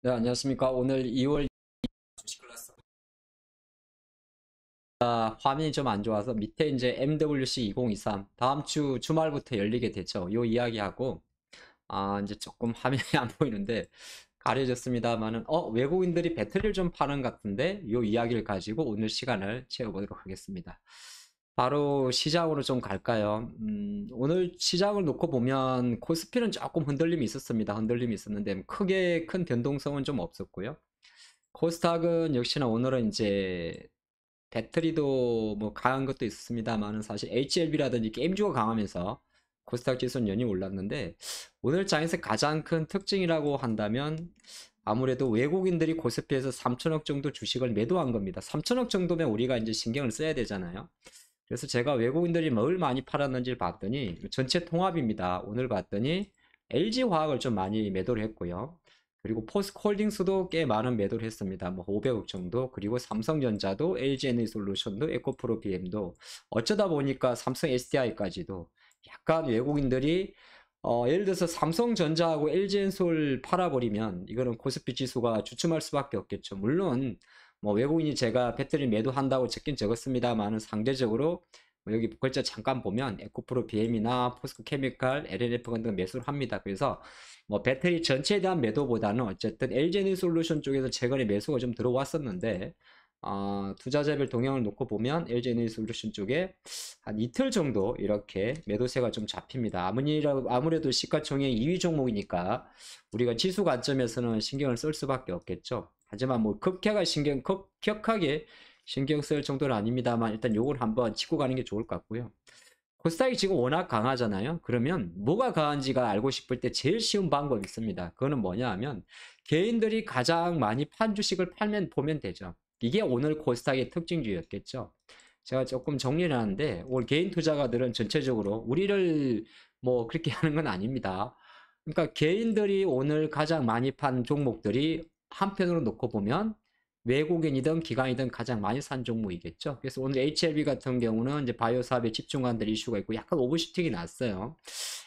네, 안녕하십니까. 오늘 2월 주식 클래스. 화면이 좀 안 좋아서 밑에 이제 MWC 2023 다음 주 주말부터 열리게 되죠. 요 이야기하고, 이제 조금 화면이 안 보이는데 가려졌습니다만은, 외국인들이 배터리를 좀 파는 것 같은데, 요 이야기를 가지고 오늘 시간을 채워보도록 하겠습니다. 바로 시장으로 좀 갈까요? 오늘 시장을 놓고 보면 코스피는 조금 흔들림이 있었습니다. 흔들림이 있었는데, 크게 큰 변동성은 좀 없었고요. 코스닥은 역시나 오늘은 이제 배터리도 뭐 강한 것도 있습니다만은 사실 HLB라든지 게임주가 강하면서 코스닥 지수는 연이 올랐는데, 오늘 장에서 가장 큰 특징이라고 한다면 아무래도 외국인들이 코스피에서 3천억 정도 주식을 매도한 겁니다. 3천억 정도면 우리가 이제 신경을 써야 되잖아요. 그래서 제가 외국인들이 뭘 많이 팔았는지 봤더니 전체 통합입니다. 오늘 봤더니 LG화학을 좀 많이 매도를 했고요. 그리고 포스코홀딩스도 꽤 많은 매도를 했습니다. 뭐 500억 정도. 그리고 삼성전자도 LG에너지솔루션도 에코프로 BM도 어쩌다 보니까 삼성 SDI까지도 약간 외국인들이 예를 들어서 삼성전자하고 LG엔솔 팔아버리면 이거는 코스피 지수가 주춤할 수밖에 없겠죠. 물론 뭐 외국인이 제가 배터리 매도한다고 적긴 적었습니다만은 상대적으로 뭐 여기 글자 잠깐 보면 에코프로 BM이나 포스코 케미칼, LNF 같은 매수를 합니다. 그래서 뭐 배터리 전체에 대한 매도보다는 어쨌든 LG에너지솔루션 쪽에서 최근에 매수가 좀 들어왔었는데, 투자자별 동향을 놓고 보면 LG에너지솔루션 쪽에 한 이틀 정도 이렇게 매도세가 좀 잡힙니다. 아무래도 시가총액 2위 종목이니까 우리가 지수 관점에서는 신경을 쓸 수밖에 없겠죠. 하지만 뭐 급격하게 신경 쓸 정도는 아닙니다만 일단 요걸 한번 짚고 가는 게 좋을 것 같고요. 코스닥이 지금 워낙 강하잖아요. 그러면 뭐가 강한지가 알고 싶을 때 제일 쉬운 방법이 있습니다. 그거는 뭐냐 하면 개인들이 가장 많이 판 주식을 보면 되죠. 이게 오늘 코스닥의 특징주였겠죠. 제가 조금 정리를 하는데 오늘 개인 투자가들은 전체적으로 우리를 뭐 그렇게 하는 건 아닙니다. 그러니까 개인들이 오늘 가장 많이 판 종목들이 한편으로 놓고 보면 외국인이든 기관이든 가장 많이 산 종목이겠죠. 그래서 오늘 HLB 같은 경우는 이제 바이오 사업에 집중한 들 이슈가 있고 약간 오버슈팅이 났어요.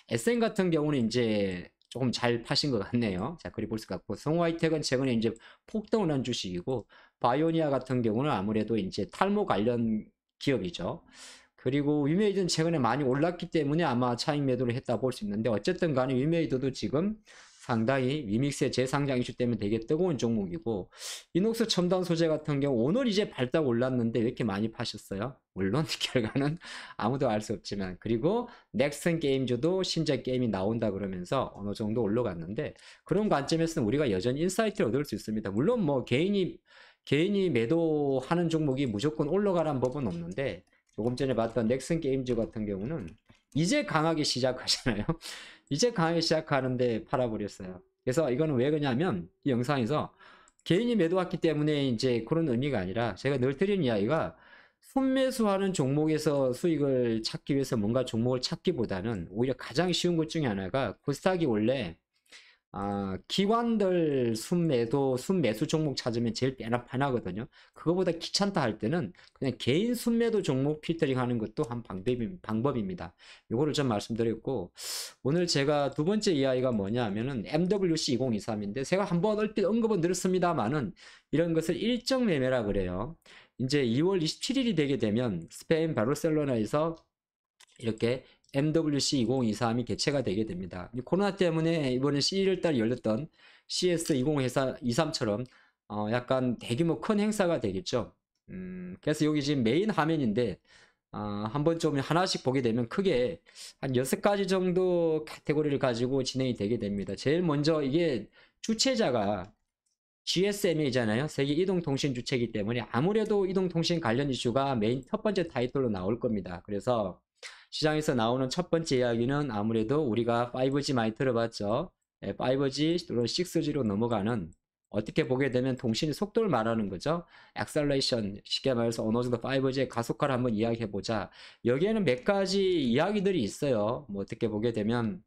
SN 같은 경우는 이제 조금 잘 파신 것 같네요. 자, 그리 볼 수 같고, 성화이텍은 최근에 이제 폭등을 한 주식이고, 바이오니아 같은 경우는 아무래도 이제 탈모 관련 기업이죠. 그리고 위메이드는 최근에 많이 올랐기 때문에 아마 차익 매도를 했다 볼 수 있는데, 어쨌든 간에 위메이드도 지금 상당히 위믹스의 재상장 이슈 때문에 되게 뜨거운 종목이고, 이녹스 첨단 소재 같은 경우 오늘 이제 발딱 올랐는데 왜 이렇게 많이 파셨어요? 물론 결과는 아무도 알 수 없지만. 그리고 넥슨 게임즈도 신작 게임이 나온다 그러면서 어느 정도 올라갔는데, 그런 관점에서는 우리가 여전히 인사이트를 얻을 수 있습니다. 물론 뭐 개인이 매도하는 종목이 무조건 올라가라는 법은 없는데, 조금 전에 봤던 넥슨 게임즈 같은 경우는 이제 강하게 시작하잖아요. 이제 강하게 시작하는데 팔아버렸어요. 그래서 이거는 왜 그러냐면 이 영상에서 개인이 매도했기 때문에 이제 그런 의미가 아니라 제가 늘 드리는 이야기가, 순매수하는 종목에서 수익을 찾기 위해서 뭔가 종목을 찾기보다는 오히려 가장 쉬운 것 중에 하나가, 코스닥이 원래 기관들 순매수 종목 찾으면 제일 편하거든요. 그거보다 귀찮다 할 때는 그냥 개인 순매도 종목 필터링 하는 것도 한 방법입니다. 요거를 좀 말씀드렸고, 오늘 제가 두 번째 이야기가 뭐냐 하면은 MWC 2023인데, 제가 한번 얼핏 언급은 드렸습니다만은 이런 것을 일정 매매라 그래요. 이제 2월 27일이 되게 되면 스페인 바르셀로나에서 이렇게 MWC 2023이 개최가 되게 됩니다. 코로나 때문에 이번에 11월달 열렸던 CS 2023처럼 약간 대규모 큰 행사가 되겠죠. 그래서 여기 지금 메인 화면인데, 한번 좀 하나씩 보게 되면 크게 한 6가지 정도 카테고리를 가지고 진행이 되게 됩니다. 제일 먼저 이게 주최자가 GSMA잖아요. 세계 이동통신 주체이기 때문에 아무래도 이동통신 관련 이슈가 메인 첫 번째 타이틀로 나올 겁니다. 그래서 시장에서 나오는 첫 번째 이야기는 아무래도 우리가 5G 많이 들어봤죠. 5G 또는 6G로 넘어가는, 어떻게 보게 되면 통신의 속도를 말하는 거죠. 액셀레이션, 쉽게 말해서 어느 정도 5G의 가속화를 한번 이야기해보자. 여기에는 몇 가지 이야기들이 있어요. 뭐 어떻게 보게 되면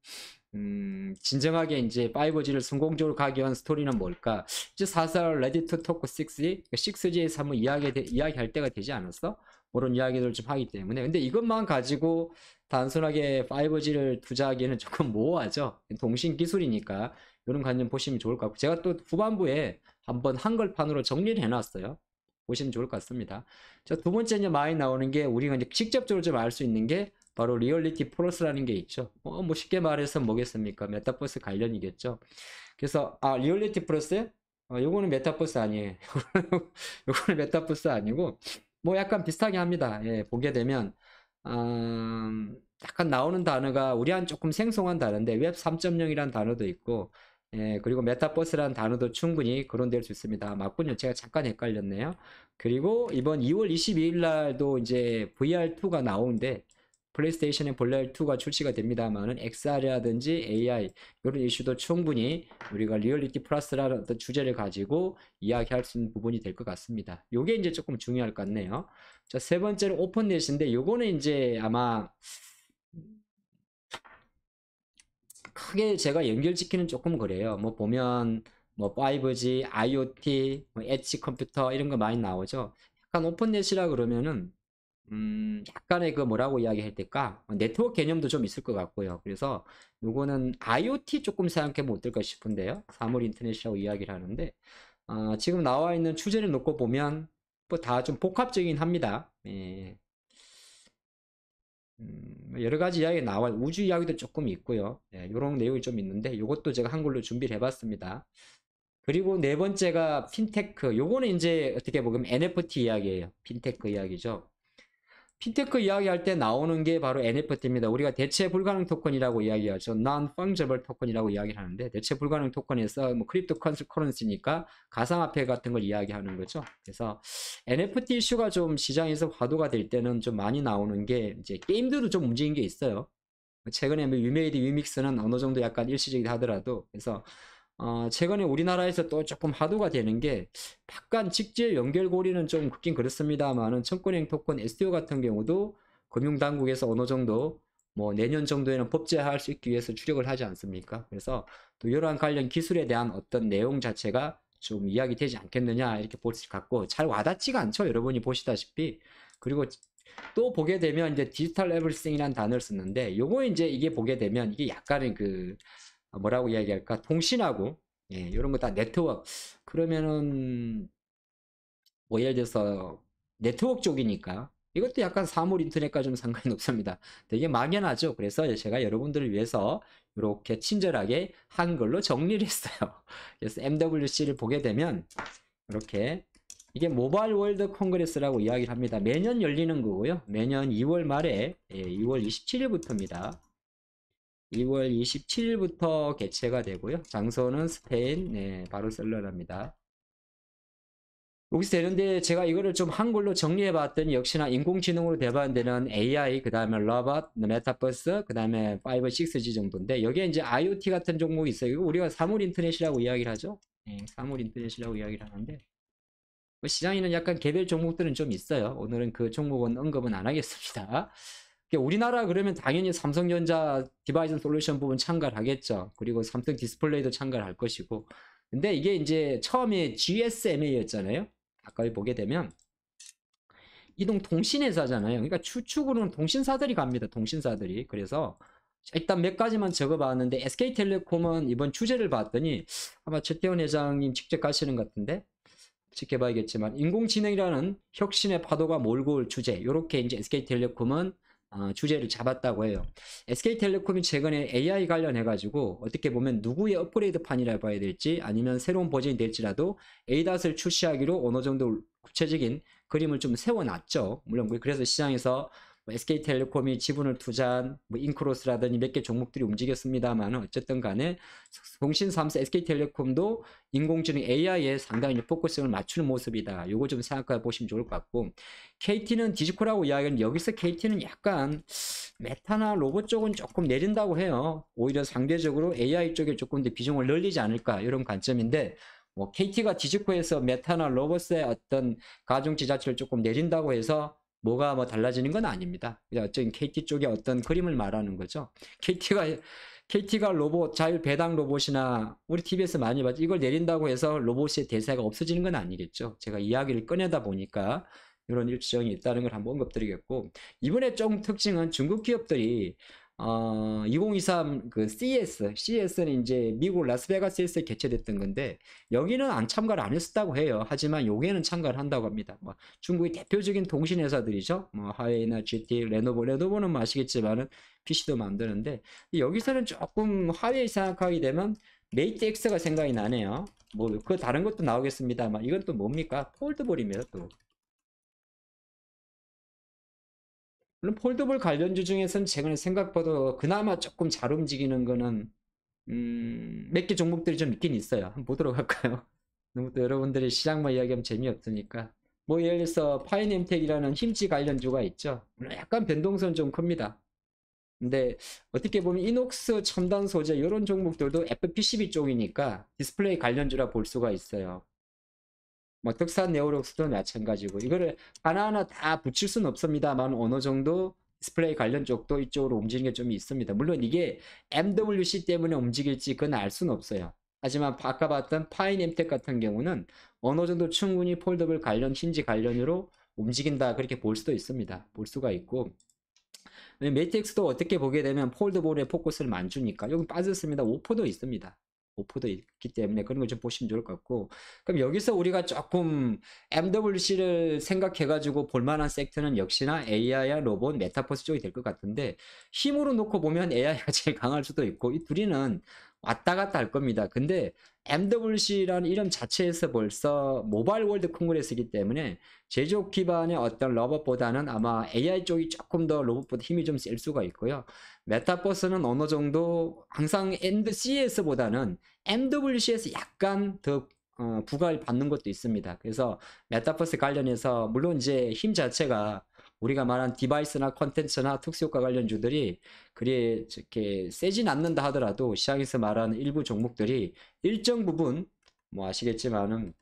진정하게 이제 5G를 성공적으로 가기 위한 스토리는 뭘까? 이제 사설 레디 투 토크 6G, 6G에서 한번 이야기할 때가 되지 않았어? 그런 이야기들을 좀 하기 때문에. 근데 이것만 가지고 단순하게 5G를 투자하기에는 조금 모호하죠. 통신 기술이니까 이런 관점 보시면 좋을 것 같고, 제가 또 후반부에 한번 한글판으로 정리를 해놨어요. 보시면 좋을 것 같습니다. 자, 두 번째 이제 많이 나오는 게, 우리가 이제 직접적으로 좀 알 수 있는 게 바로 리얼리티 플러스라는 게 있죠. 뭐 쉽게 말해서 뭐겠습니까? 메타버스 관련이겠죠. 그래서 리얼리티 플러스? 요거는 메타버스 아니에요. 요거는 메타버스 아니고 뭐 약간 비슷하게 합니다. 예, 보게 되면 약간 나오는 단어가 우리한 조금 생소한 단어인데, 웹 3.0이라는 단어도 있고, 예, 그리고 메타버스라는 단어도 충분히 거론될 수 있습니다. 맞군요. 제가 잠깐 헷갈렸네요. 그리고 이번 2월 22일 날도 이제 VR2가 나오는데, 플레이스테이션의 VR2가 출시가 됩니다만은 XR이라든지 AI 이런 이슈도 충분히 우리가 리얼리티 플러스라는 어떤 주제를 가지고 이야기할 수 있는 부분이 될 것 같습니다. 요게 이제 조금 중요할 것 같네요. 자, 세 번째는 오픈넷인데, 요거는 이제 아마 크게 제가 연결시키는 조금 그래요. 뭐 보면 뭐 5G, IoT, 뭐 엣지 컴퓨터 이런 거 많이 나오죠. 약간 오픈넷이라 그러면은 약간의 그 뭐라고 이야기할 때까 네트워크 개념도 좀 있을 것 같고요. 그래서 요거는 IoT 조금 생각해보면 어떨까 싶은데요. 사물 인터넷이라고 이야기를 하는데, 지금 나와 있는 주제를 놓고 보면 뭐 다 좀 복합적이긴 합니다. 예. 여러 가지 이야기 나와, 우주 이야기도 조금 있고요. 예, 이런 내용이 좀 있는데, 이것도 제가 한글로 준비를 해봤습니다. 그리고 네 번째가 핀테크. 요거는 이제 어떻게 보면 NFT 이야기예요. 핀테크 이야기죠. 핀테크 이야기할 때 나오는 게 바로 NFT입니다. 우리가 대체 불가능 토큰이라고 이야기하죠. Non-fungible 토큰이라고 이야기를 하는데, 대체 불가능 토큰에서 뭐 크립토 커런시니까 가상화폐 같은 걸 이야기하는 거죠. 그래서 NFT 이슈가 좀 시장에서 화두가 될 때는 좀 많이 나오는 게, 이제 게임들도 좀 움직인 게 있어요. 최근에 뭐 위메이드 위믹스는 어느 정도 약간 일시적이긴 하더라도, 그래서 최근에 우리나라에서 또 조금 화두가 되는 게, 약간 직질 연결고리는 좀 그긴 그렇습니다만은 청구은행 토큰 STO 같은 경우도 금융당국에서 어느 정도 뭐 내년 정도에는 법제화할 수 있기 위해서 주력을 하지 않습니까? 그래서 또 이러한 관련 기술에 대한 어떤 내용 자체가 좀 이야기되지 않겠느냐, 이렇게 볼 수 같고, 잘 와닿지가 않죠. 여러분이 보시다시피. 그리고 또 보게 되면 이제 디지털 에브리싱이라는 단어를 쓰는데, 요거 이제 이게 보게 되면 이게 약간의 그 뭐라고 이야기할까? 통신하고, 예, 이런 거 다 네트워크. 그러면은 뭐 예를 들어서 네트워크 쪽이니까 이것도 약간 사물 인터넷과 좀 상관이 없습니다. 되게 막연하죠. 그래서 제가 여러분들을 위해서 이렇게 친절하게 한글로 정리를 했어요. 그래서 MWC를 보게 되면 이렇게, 이게 모바일 월드 콩그레스라고 이야기를 합니다. 매년 열리는 거고요. 매년 2월 말에, 예, 2월 27일부터입니다. 2월 27일부터 개최가 되고요. 장소는 스페인, 네, 바르셀로나입니다. 여기서 되는데, 제가 이거를 좀 한글로 정리해 봤더니 역시나 인공지능으로 대반되는 AI, 그 다음에 로봇, 메타버스, 그 다음에 5, 6G 정도인데, 여기에 이제 IoT 같은 종목이 있어요. 이거 우리가 사물 인터넷이라고 이야기를 하죠. 네, 사물 인터넷이라고 이야기를 하는데, 뭐 시장에는 약간 개별 종목들은 좀 있어요. 오늘은 그 종목은 언급은 안 하겠습니다. 우리나라 그러면 당연히 삼성전자 디바이스 솔루션 부분 참가를 하겠죠. 그리고 삼성 디스플레이도 참가를 할 것이고. 근데 이게 이제 처음에 GSMA였잖아요. 아까 보게 되면 이동통신회사잖아요. 그러니까 추측으로는 통신사들이 갑니다. 통신사들이. 그래서 일단 몇 가지만 적어봤는데, SK텔레콤은 이번 주제를 봤더니 아마 최태원 회장님 직접 가시는 것 같은데, 지켜봐야겠지만, 인공지능이라는 혁신의 파도가 몰고 올 주제, 이렇게 이제 SK텔레콤은 주제를 잡았다고 해요. SK텔레콤이 최근에 AI 관련해가지고 어떻게 보면 누구의 업그레이드 판이라 봐야 될지, 아니면 새로운 버전이 될지라도 ADAS를 출시하기로 어느 정도 구체적인 그림을 좀 세워놨죠. 물론 그래서 시장에서 SK텔레콤이 지분을 투자한 뭐 인크로스라든지 몇 개 종목들이 움직였습니다만, 어쨌든 간에 통신 3사 SK텔레콤도 인공지능 AI에 상당히 포커스를 맞추는 모습이다. 요거 좀 생각해 보시면 좋을 것 같고, KT는 디지코라고 이야기하는, 여기서 KT는 약간 메타나 로봇 쪽은 조금 내린다고 해요. 오히려 상대적으로 AI 쪽에 조금 더 비중을 늘리지 않을까, 이런 관점인데, 뭐 KT가 디지코에서 메타나 로봇의 어떤 가중 지자체를 조금 내린다고 해서 뭐가 뭐 달라지는 건 아닙니다. 어쨌든 KT 쪽의 어떤 그림을 말하는 거죠. KT가 로봇, 자율 배당 로봇이나 우리 TV에서 많이 봤죠. 이걸 내린다고 해서 로봇의 대세가 없어지는 건 아니겠죠. 제가 이야기를 꺼내다 보니까 이런 일정이 있다는 걸 한번 언급드리겠고, 이번에 좀 특징은 중국 기업들이 2023 그 CES는 이제 미국 라스베가스에서 개최됐던 건데 여기는 참가를 안 했었다고 해요. 하지만 여기에는 참가를 한다고 합니다. 뭐 중국의 대표적인 통신 회사들이죠. 뭐 하웨이나 GT, 레노버는 뭐 아시겠지만은 PC도 만드는데 여기서는 조금 하웨이 생각하게 되면 메이트 X가 생각이 나네요. 뭐 그 다른 것도 나오겠습니다만 이건 또 뭡니까? 폴드볼입니다 또. 물론 폴더블 관련주 중에서는 최근에 생각보다 그나마 조금 잘 움직이는 거는 몇 개 종목들이 좀 있긴 있어요. 한번 보도록 할까요? 너무 또 여러분들이 시장만 이야기하면 재미없으니까. 뭐 예를 들어서 파이nem텍이라는 힘지 관련주가 있죠. 물론 약간 변동성 좀 큽니다. 근데 어떻게 보면 이녹스 첨단 소재 이런 종목들도 FPCB 쪽이니까 디스플레이 관련주라 볼 수가 있어요. 뭐 덕산 네오록스도 마찬가지고 이거를 하나하나 다 붙일 수는 없습니다만 어느 정도 디스플레이 관련 쪽도 이쪽으로 움직이는 게 좀 있습니다. 물론 이게 MWC 때문에 움직일지 그건 알 수는 없어요. 하지만 아까 봤던 파이nem텍 같은 경우는 어느 정도 충분히 폴더블 관련 힌지 관련으로 움직인다 그렇게 볼 수도 있습니다. 볼 수가 있고 매트릭스도 어떻게 보게 되면 폴더볼에 포커스를 안 주니까 여기 빠졌습니다. 오퍼도 있습니다. 오퍼도 있기 때문에 그런 걸 좀 보시면 좋을 것 같고 그럼 여기서 우리가 조금 MWC를 생각해가지고 볼만한 섹터는 역시나 AI와 로봇, 메타버스 쪽이 될 것 같은데 힘으로 놓고 보면 AI가 제일 강할 수도 있고 이 둘이는 왔다 갔다 할 겁니다. 근데 MWC라는 이름 자체에서 벌써 모바일 월드 콩그레스이기 때문에 제조업 기반의 어떤 로봇보다는 아마 AI 쪽이 조금 더 로봇보다 힘이 좀 셀 수가 있고요. 메타버스는 어느 정도 항상 CES보다는 MWC에서 약간 더 부과를 받는 것도 있습니다. 그래서 메타버스 관련해서 물론 이제 힘 자체가 우리가 말한 디바이스나 컨텐츠나 특수효과 관련주들이 그리 이렇게 세진 않는다 하더라도 시장에서 말하는 일부 종목들이 일정 부분 뭐 아시겠지만은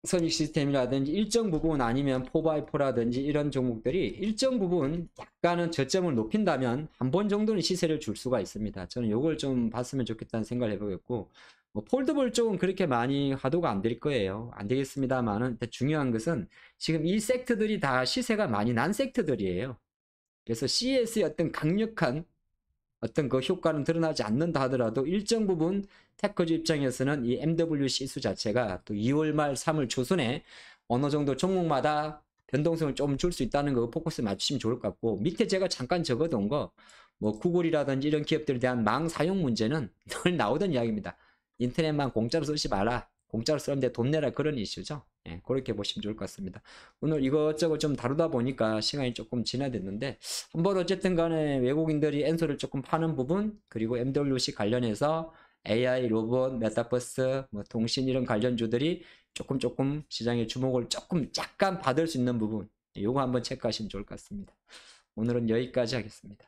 선익 시스템이라든지 일정 부분 아니면 4x4라든지 이런 종목들이 일정 부분 약간은 저점을 높인다면 한 번 정도는 시세를 줄 수가 있습니다. 저는 이걸 좀 봤으면 좋겠다는 생각을 해보겠고 뭐 폴더볼 쪽은 그렇게 많이 화두가 안 될 거예요. 안 되겠습니다만은 중요한 것은 지금 이 섹터들이 다 시세가 많이 난 섹터들이에요. 그래서 CS의 어떤 강력한 어떤 그 효과는 드러나지 않는다 하더라도 일정 부분 테크주 입장에서는 이 MWC 수 자체가 또 2월 말 3월 초순에 어느 정도 종목마다 변동성을 좀 줄 수 있다는 거 포커스 맞추시면 좋을 것 같고 밑에 제가 잠깐 적어둔 거 뭐 구글이라든지 이런 기업들에 대한 망 사용 문제는 늘 나오던 이야기입니다. 인터넷만 공짜로 쓰지 마라. 공짜로 쓰는데 돈 내라 그런 이슈죠. 예, 그렇게 보시면 좋을 것 같습니다. 오늘 이것저것 좀 다루다 보니까 시간이 조금 지나됐는데 한번 어쨌든 간에 외국인들이 엔소를 조금 파는 부분 그리고 MWC 관련해서 AI, 로봇, 메타버스, 뭐 통신 이런 관련주들이 조금 시장의 주목을 조금 약간 받을 수 있는 부분 요거 한번 체크하시면 좋을 것 같습니다. 오늘은 여기까지 하겠습니다.